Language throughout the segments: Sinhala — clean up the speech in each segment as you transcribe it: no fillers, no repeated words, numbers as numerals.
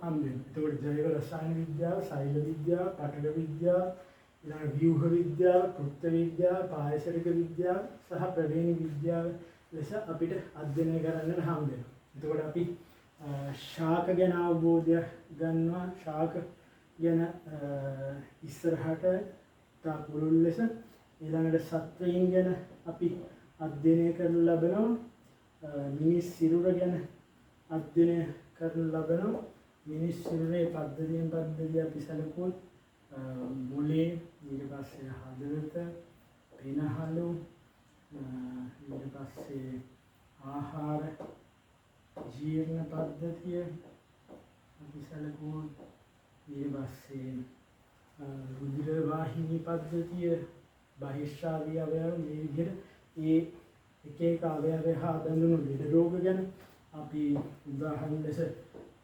හම්බ වෙනවා. ඒකට ජෛව රසායන විද්‍යාව, සෛල විද්‍යාව, පටල විද්‍යාව, ඊළඟ ව්‍යුහ විද්‍යාව, කෘත්‍ය විද්‍යාව, පාරිසරික විද්‍යාව සහ ප්‍රවේණි විද්‍යාව ලෙස අපිට අධ්‍යයනය කරන්න හම්බ වෙනවා. එතකොට අපි ශාක ගැන අවබෝධය ගන්නවා. ශාක ගැන ඉස්සරහට තා පුළුල් ලෙස ඊළඟට සත්වයින් ගැන අපි අධ්‍යයනය කරනු ලබනවා. මිනිස් සිරුර ගැන අධ්‍යයනය කරනු ලබනවා. මිනිස් සිරුරේ පද්ධතිය අපි සැලකුවොත් මොලේ, ඊට පස්සේ හදවත, පිනහලු, ඊට පස්සේ ආහාර ජීර්ණ පද්ධතිය අපි සැලකුවොත්, ඊට පස්සේ රුධිර වාහිනී පද්ධතිය, බහිශ්‍රාවී අවයව, මේ විදිහට ඒ එක එක අවයවය හා බැඳුණු ලෙඩ රෝග ගැන අපි උදාහරණ ලෙස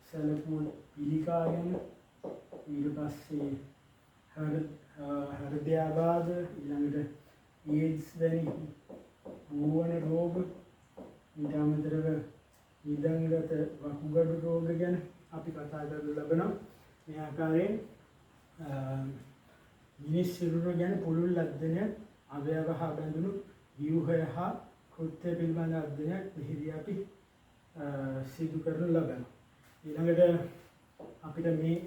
සැලකුවොත් පිළිකා ගැන, ඊට පස්සේ හෘදයාබාධ, ඊළඟට ඒඩ්ස් වැනි වූවන රෝග, ඊට අමතරව නිදන්ගත වකුගඩු රෝග ගැන අපි කතා කරනු ලබනවා. මේ ආකාරයෙන් මිනිස් සිරුර ගැන පුළුල් අධ්‍යයනයක්, අවයව හා බැඳුණු ව්‍යුහය හා කෘත්‍ය පිළිබඳ අධ්‍යයනයක් මෙහිදී අපි සිදු කරනු ලබනවා. ඊළඟට අපිට මේ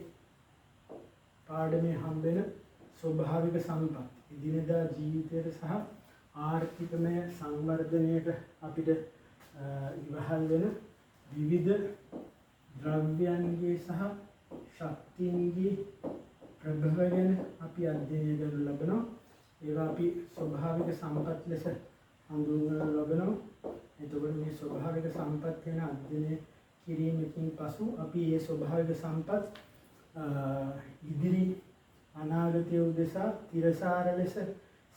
පාඩමේ හම්බෙන ස්වභාවික සම්පත්, එදිනෙදා ජීවිතයට සහ ආර්ථිකමය සංවර්ධනයට අපිට ඉවහල් වෙන විවිධ ද්‍රව්‍යයන්ගේ සහ ශක්තියන්ගේ ප්‍රභව ගැන අපි අධ්‍යයනය කරනු ලබනවා. ඒවා අපි ස්වභාවික සම්පත් ලෙස හඳුන්වනු ලබනවා. එතකොට මේ ස්වභාවික සම්පත් ගැන අධ්‍යයනය කිරීමකින් පසු අපි මේ ස්වභාවික සම්පත් ඉදිරි අනාගතය උදෙසා තිරසාර ලෙස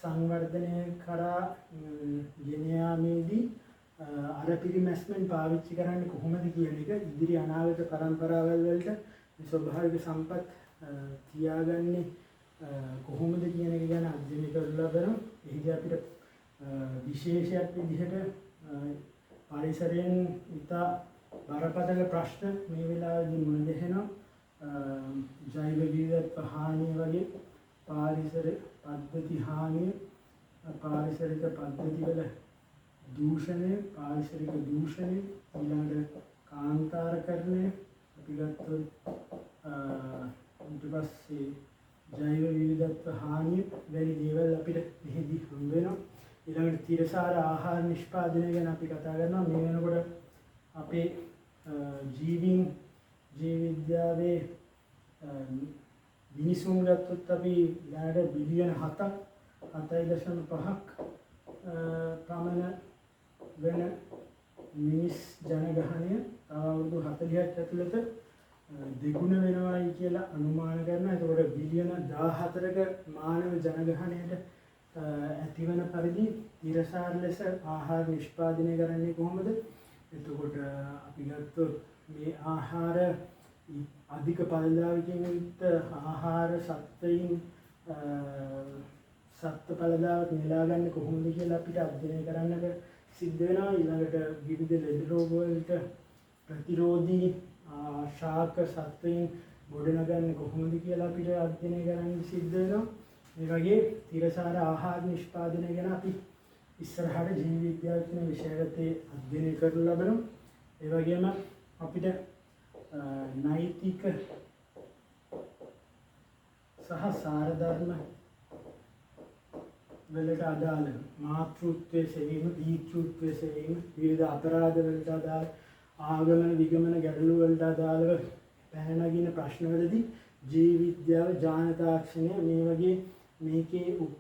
සංවර්ධනය කරා ගෙන යාමේදී අර පිරිමැස්මෙන් පාවිච්චි කරන්නේ කොහොමද කියන එක ඉදිරි අනාගත පරම්පරාවල් වලට මේ ස්වභාවික සම්පත් තියාගන්නේ කොහොමද කියන එක ගැන අධ්‍යයනය කරලා ලබනවා. එහිදී අපිට විශේෂයක් විදිහට පරිසරයෙන් ඉතා බරපතල ප්‍රශ්න මේ වෙලාවේදී මුණ ගැහෙනවා. ජෛව විවිධත්ව හානිය වගේ පාරිසරික පද්ධති හානිය, පාරිසරික පද්ධතිවල දූෂණය, පාරිසරික දූෂණය, ඊළඟට කාන්තාරකරණය අපි ගත්තොත් ඊට පස්සේ ජෛව විවිධත්ව හානිය වැනි දේවල් අපිට මෙහිදී හම්බ වෙනවා. ඊළඟට තිරසාර ආහාර නිෂ්පාදනය ගැන අපි කතා කරනවා. මේ වෙනකොට අපේ ජීවීන් ජීව විද්‍යාවේ මිනිසුන් ගත්තොත් අපි ඊළඟට බිලියන 7.5ක් පමණ වෙන මිනිස් ජනගහනය තව අවුරුදු 40ක් ඇතුළත දෙගුණ වෙනවායි කියලා අනුමාන කරනවා. ඒතකොට බිලියන 14ක මානව ජනගහනයට ඇතිවන පරිදි තිරසාර ලෙස ආහාර නිෂ්පාදනය කරන්නේ කොහොමද? එතකොට අපි ගත්තොත් මේ ආහාර අධික පළදාවකින් යුක්ත ආහාර සත්වයින් සත්ත්ව පළදාවක් නෙලා ගන්න කොහොමද කියලා අපිට අධ්‍යයනය කරන්නට සිද්ධ වෙනවා. ඊළඟට විවිධ ලෙඩ රෝග වලට ප්‍රතිරෝධී ශාක සත්වයින් ගොඩනගන්නේ කොහොමද කියලා අපිට අධ්‍යයනය කරන්න සිද්ධ වෙනවා. මේ වගේ තිරසාර ආහාර නිෂ්පාදනය ගැන අපි ඉස්සරහට ජීව විද්‍යාව කියන විෂයගතේ අධ්‍යයනය කරනු ලබනවා. ඒ වගේම අපිට නෛතික සහ සාර ධර්ම වලට අදාළ මාතෘත්වයේ සෙවීම, දීතෘත්වයේ සෙවීම, විවිධ අපරාධ වලට අදාළ ආගමන විගමන ගැටලු වලට අදාළව පැන නගින ප්‍රශ්නවලදී ජීව විද්‍යාව, ඥාන තාක්ෂණය මේ වගේ මේකේ උප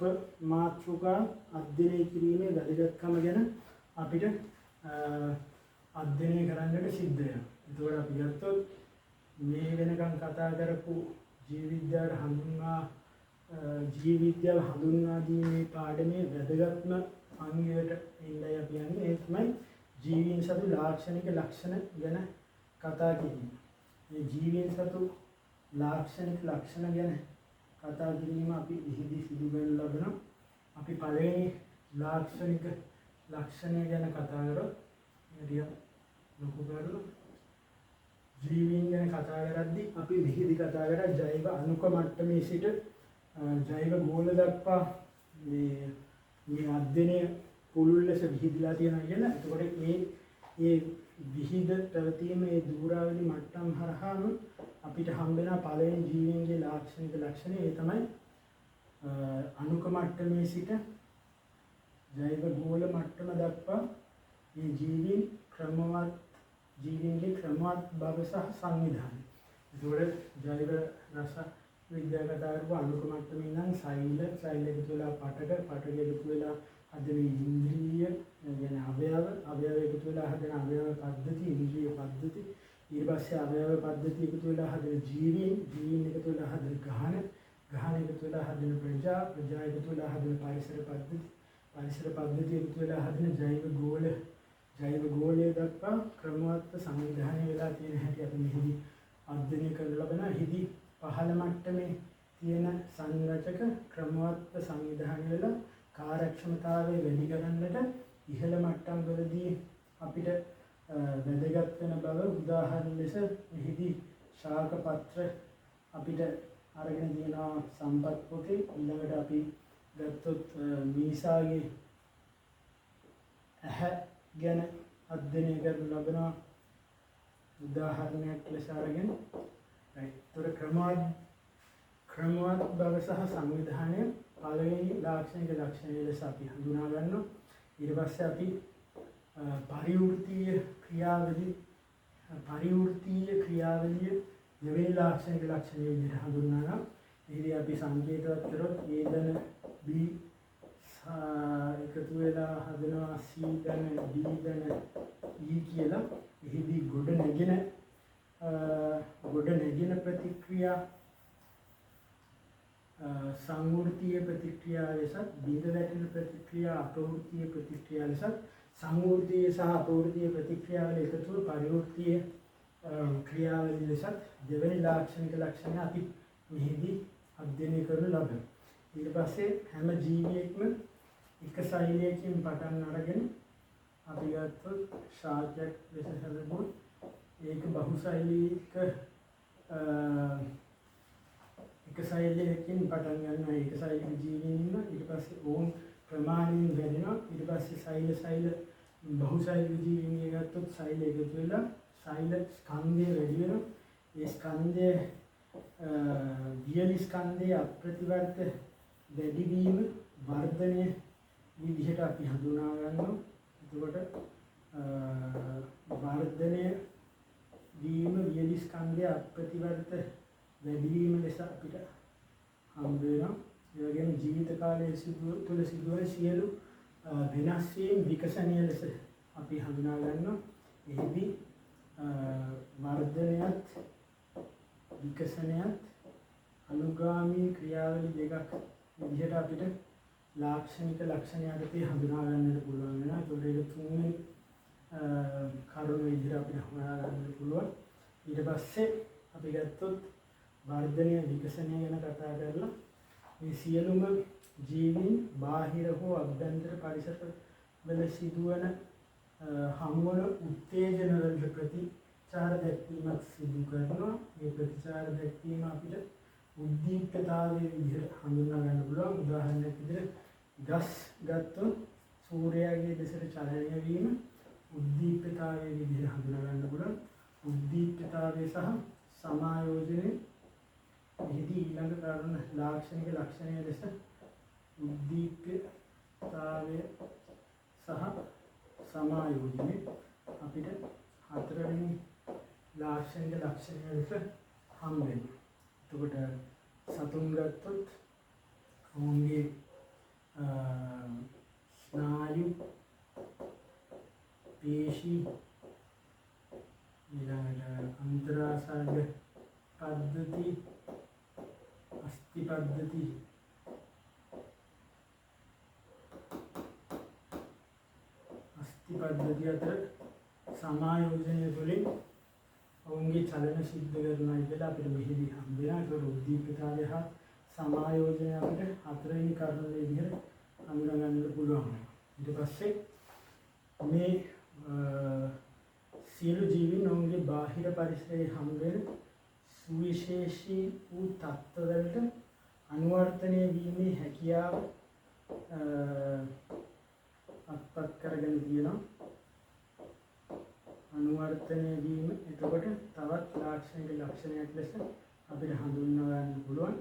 මාතෘකා අධ්‍යයනය කිරීමේ වැදගත්කම ගැන අපිට අධ්‍යයනය කරන්නට සිද්ධ වෙනවා. ඒකෝර අපි ගත්තොත් මේ වෙනකන් කතා කරපු ජීව විද්‍යාව හඳුන්වා දීමේ පාඩමේ වැදගත්ම අංගයට ඉන්නයි අපි යන්නේ. ඒ තමයි ජීවීන් සතු ලාක්ෂණික ලක්ෂණ ගැන කතා කිරීම. මේ ජීවීන් සතු ලාක්ෂණික ලක්ෂණ ගැන කතා කිරීම අපි ඉහිදී සිදු කරන ලබනවා. අපි පළවෙනි ලාක්ෂණික ලක්ෂණය ගැන කතා කරොත් එදියා ලොකු කරලා ජීවීන් ගැන කතා කරද්දී අපි මෙහිදී කතා කරා ජෛව අණුක මට්ටමේ සිට ජෛව ගෝල දක්වා මේ අධ්‍යයනය පුළුල් ලෙස විහිදලා තියෙනවා කියලා. එතකොට මේ විහිද පැවතීම මේ දූරාවලි මට්ටම් හරහාම අපිට හම්බෙන පළවෙනි ජීවීන්ගේ ලාක්ෂණික ලක්ෂණය ඒ තමයි අණුක මට්ටමේ සිට ජෛව ගෝල මට්ටම දක්වා මේ ජීවීන්ගේ ක්‍රමවත් බව සහ සංවිධානය. ඒතකොට ජෛව රස විද්‍යාව කතා කරපු අණුක මට්ටමේ ඉඳන් සෛල එකතු වෙලා පටක එකතු වෙලා හදන ඉන්ද්‍රිය يعني අවයව එකතු වෙලා හදන අවයව පද්ධති ඉන්ද්‍රිය පද්ධති ඊට පස්සේ අවයව පද්ධති එකතු වෙලා හදන ජීවීන් එකතු වෙලා හදන ගහන එකතු වෙලා හදන ප්‍රජා එකතු වෙලා හදන පරිසර පද්ධති එකතු වෙලා හදන ජෛව ගෝලයේ දක්වා ක්‍රමවත් සංවිධානය වෙලා තියෙන හැටි අපි මෙහිදී අධ්‍යයනය කරලා ලබනවා. එහිදී පහළ මට්ටමේ තියෙන සංරචක ක්‍රමවත් සංවිධානය වෙලා කාර්යක්ෂමතාවය වැඩි කරන්නට ඉහළ මට්ටම් වලදී අපිට වැදගත් වෙන බව උදාහරණ ලෙස මෙහිදී ශාක පත්‍ර අපිට අරගෙන තියෙනවා සම්පත් පොතේ. ඊළඟට අපි ගත්තොත් මීසාගේ ඇහැ ගැන අධ්‍යයනය කරන ලබනවා උදාහරණයක් ලෙස අරගෙන. ඒතර ක්‍රමවත් බව සහ සංවිධානය පළවෙනි ලාක්ෂණික ලක්ෂණය ලෙස අපි හඳුනා ගන්නවා. ඊට පස්සේ අපි පරිවෘත්තීය ක්‍රියාවලිය දෙවෙනි ලාක්ෂණික ලක්ෂණය විදිහට හඳුන්වනවා. එහිදී අපි සංකේතවත් කරොත් A ධන B එකතු වෙලා හදනවා C ධන D ධන E කියලා. එහිදී ගොඩ නැගෙන ප්‍රතික්‍රියා සංවෘත්තීය ප්‍රතික්‍රියා ලෙසත් බිඳ වැටෙන ප්‍රතික්‍රියා අපවෘත්තීය ප්‍රතික්‍රියා ලෙසත් සංවෘත්තීය සහ අපවෘත්තීය ප්‍රතික්‍රියාවල එකතුව පරිවෘත්තීය ක්‍රියාවලිය ලෙසත් දෙවෙනි ලාක්ෂණික ලක්ෂණය අපි මෙහිදී අධ්‍යයනය කරන ලබනවා. ඊට පස්සේ හැම ජීවියෙක්ම එක ශෛලයකින් පටන් අරගෙන අපි ගත්තොත් ශාකයක් ලෙස හදමුත් ඒක බහුශෛලීක එක ශෛලයකින් පටන් ගන්නවා. ඒක ශෛලික ජීවීන් ඉන්නවා. ඊට පස්සේ ඕන් ප්‍රමාණයෙන් වැඩෙනවා. ඊට පස්සේ ශෛල බහුශෛලික ජීවීන් ගත්තොත් ශෛල එකතු වෙලා ශෛල ස්කන්ධය වැඩි වෙනවා. ඒ ස්කන්ධය වියලි ස්කන්ධයේ අප්‍රතිවර්ත වැඩි වීම වර්ධනය විදිහට අපි හඳුනා ගන්නවා. එතකොට වර්ධනය වීම වියලි ස්කන්ධයේ අප්‍රතිවර්ත වැඩි වීම ලෙස අපිට හම්බ වෙනවා. ඒ වගේම ජීවිත කාලයේ තුළ සිදුවන සියලු වෙනස් වීම් විකසනීය ලෙස අපි හඳුනා ගන්නවා. එහිදී වර්ධනයත් විකසනයත් අනුගාමී ක්‍රියාවලි දෙකක් විදිහට අපිට ලාක්ෂණික ලක්ෂණයකට හඳුනා ගන්නට පුළුවන් වෙනවා. ඒකට ඒක තුන්වෙනි කරුණ විදිහට අපිට හඳුනා ගන්නට පුළුවන්. ඊට පස්සේ අපි ගත්තොත් වර්ධනය විකසනය ගැන කතා කරලා මේ සියලුම ජීවීන් බාහිර හෝ අභ්‍යන්තර පරිසර වල සිදුවන හමුවන උත්තේජන වලට ප්‍රතිචාර දැක්වීමක් සිදු කරනවා. මේ ප්‍රතිචාර දැක්වීම අපිට උද්දීප්තතාවයේ විදිහට හඳුනා ගන්න පුළුවන්. උදාහරණයක් විදිහට ගස් ගත්තොත් සූර්යයාගේ දෙසට චලනය වීම උද්දීප්තතාවයේ විදිහට හඳුනා ගන්න පුළුවන්. උද්දීප්තතාවය සහ සමායෝජනය එහිදී ඊළඟ කාරණ ලාක්ෂණික ලක්ෂණය ලෙස උද්දීප්තතාවය සහ සමායෝජනය අපිට හතරවෙනි ලාක්ෂණික ලක්ෂණය ලෙස හම්බ වෙනවා. එතකොට සතුන් ගත්තොත් ඔවුන්ගේ ස්නායු පේශී ඊළඟට අන්තරාසාග පද්ධති අස්ථි පද්ධති අතර සමායෝජනය තුළින් ඔවුන්ගේ චලන සිද්ධ කරනවා කියලා අපිට මෙහිදී හම්බ වෙනවා. ඒක උද්දීප්තතාවය හා සමායෝජනය අපිට හතරවෙනි කරුණ විදිහට හඳුනා ගන්න පුළුවන්. ඊට පස්සේ මේ සියලු ජීවීන් ඔවුන්ගේ බාහිර පරිසරයේ හම්බෙන සුවිශේෂී වූ තත්ත්වවලට අනුවර්තනය වීමේ හැකියාව අත්පත් කරගෙන තියෙනවා. අනුවර්තනය වීම එතකොට තවත් ලාක්ෂණික ලක්ෂණයක් ලෙස අපිට හඳුන්වා ගන්න පුළුවන්.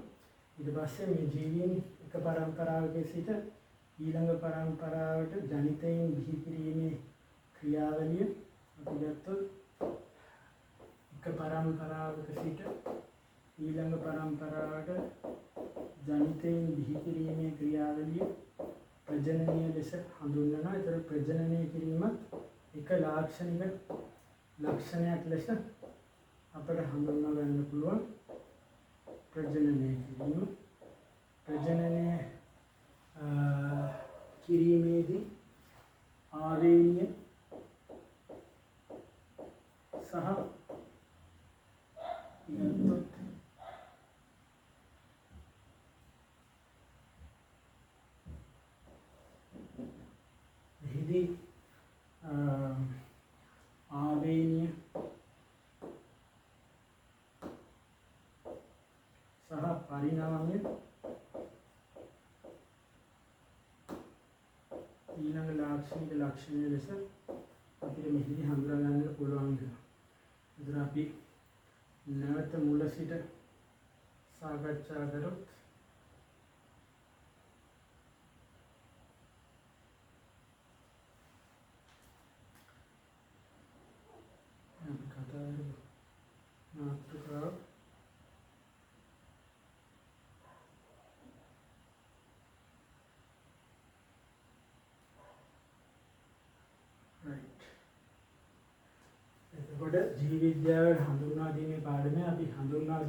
ඊට පස්සේ මේ ජීවීන් එක පරම්පරාවක සිට ඊළඟ පරම්පරාවට ජනිතයෙන් බිහි කිරීමේ ක්‍රියාවලිය අපි ගත්තොත් එක පරම්පරාවක සිට ඊළඟ පරම්පරාවට ජනිතයෙන් බිහි කිරීමේ ක්‍රියාවලිය ප්‍රජනනය ලෙස හඳුන්වනවා. ඒතර ප්‍රජනනය කිරීමත් එක ලාක්ෂණික ලක්ෂණයක් ලෙස අපට හඳුන්වා ගන්න පුළුවන්. ප්‍රජනනය කිරීම ප්‍රජනනය කිරීමේදී ආවේනිය සහ එහිදී ආවේනිය සහ පරිණාමය ඊළඟ ලාක්ෂණික ලක්ෂණය ලෙස අපිට මෙහිදී හඳුනා ගන්නට පුළුවන් වෙනවා. ඉතින් අපි නැවත මුල සිට සාකච්ඡා කරොත් අපි කතා කරමු මාතෘකාව එතකොට ජීව විද්‍යාවේ හඳුන්වා දීමේ පාඩමේ අපි හඳුන්වා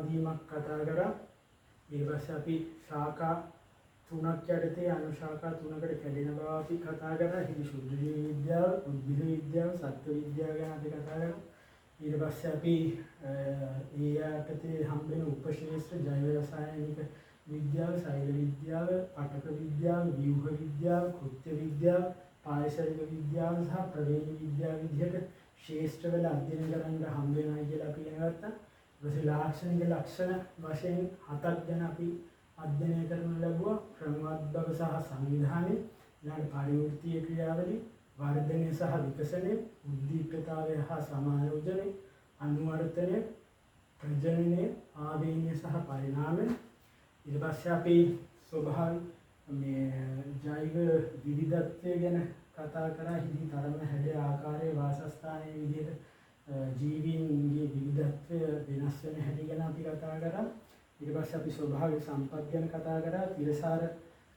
දීමක් කතා කරා. ඊට පස්සේ අපි ශාඛා 3ක් යටතේ අනුශාඛා 3කට කැඩෙන බව අපි කතා කරා. හිමි සුද්ධ ජීව විද්‍යාව, උද්භිද විද්‍යාව, සත්ත්ව විද්‍යාව ගැන අපි කතා කරා. ඊට පස්සේ අපි ඒ යටතේ හම්බෙන උපශේෂ්ඨ ජෛව රසායනික විද්‍යාව, සෛල විද්‍යාව, පටක විද්‍යාව, ව්‍යුහ විද්‍යාව, කෘත්‍ය විද්‍යාව, පාරිසරික විද්‍යාව සහ ප්‍රවේණ විද්‍යාව විදිහට ශේෂ්ඨවල අධ්‍යයනය කරන්න හම්බ වෙනවා කියලා අපි ඉගෙන ගත්තා. ඊපස්සේ ලාක්ෂණික ලක්ෂණ වශයෙන් 7ක් ගැන අපි අධ්‍යයනය කරනු ලැබුවා. ක්‍රමවත් බව සහ සංවිධානය, ඊළඟ පරිවෘත්තීය ක්‍රියාවලිය, වර්ධනය සහ විකසනය, උද්දීප්තතාවය හා සමායෝජනය, අනුවර්තනය, ප්‍රජනනය, ආවේනිය සහ පරිණාමය. ඊට පස්සේ අපි ස්වභාවික මේ ජෛව විවිධත්වය ගැන කතා කරා. හිදී තරම හැඩ ආකාරයේ වාසස්ථානයේ විදිහට ජීවීන්ගේ විවිධත්වය වෙනස් වෙන හැටි ගැන අපි කතා කරා. ඊට පස්සේ අපි ස්වභාවික සම්පත් ගැන කතා කරා. තිරසාර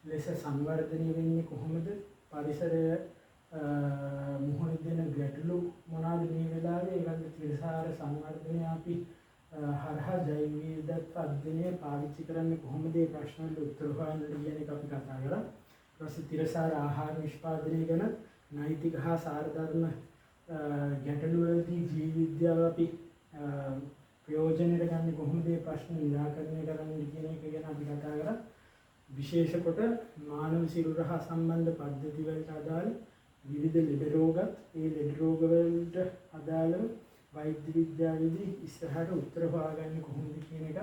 ලෙස සංවර්ධනය වෙන්නේ කොහොමද? පරිසරය මුහුණ දෙන ගැටලු මොනවාද මේ වෙලාවේ? ඒකට තිරසාර සංවර්ධනය අපි හරහා ජෛව විවිධත්ව අධ්‍යයනය පාවිච්චි කරන්නේ කොහොමද? මේ ප්‍රශ්න වලට උත්තර හොයන්න කියන එක අපි කතා කරා. ඊට පස්සේ තිරසාර ආහාර නිෂ්පාදනය ගැන නෛතික හා සාර ධර්ම ගැටලු වලදී ජීව විද්‍යාව අපි ප්‍රයෝජනෙට ගන්න කොහොමද? මේ ප්‍රශ්න නිරාකරණය කරන්න කියන එක ගැන අපි කතා කරා. විශේෂ කොට මානව සිරුර හා සම්බන්ධ පද්ධති වලට අදාළ විවිධ ලෙඩ රෝගත් ඒ ලෙඩ රෝග වලට අදාළව වෛද්‍ය විද්‍යාවේදී ඉස්සරහට උත්තර හොයාගන්නේ කොහොමද කියන එක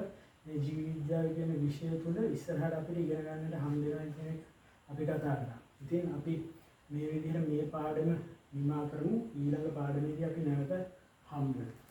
මේ ජීව විද්‍යාව කියන විෂය තුළ ඉස්සරහට අපිට ඉගෙන ගන්නට හම්බ වෙනවා කියන එක අපි කතා කරා. ඉතින් අපි මේ විදිහට මේ පාඩම නිමා කරමු. ඊළඟ පාඩමේදී අපි නැවත හම්බ වෙමු.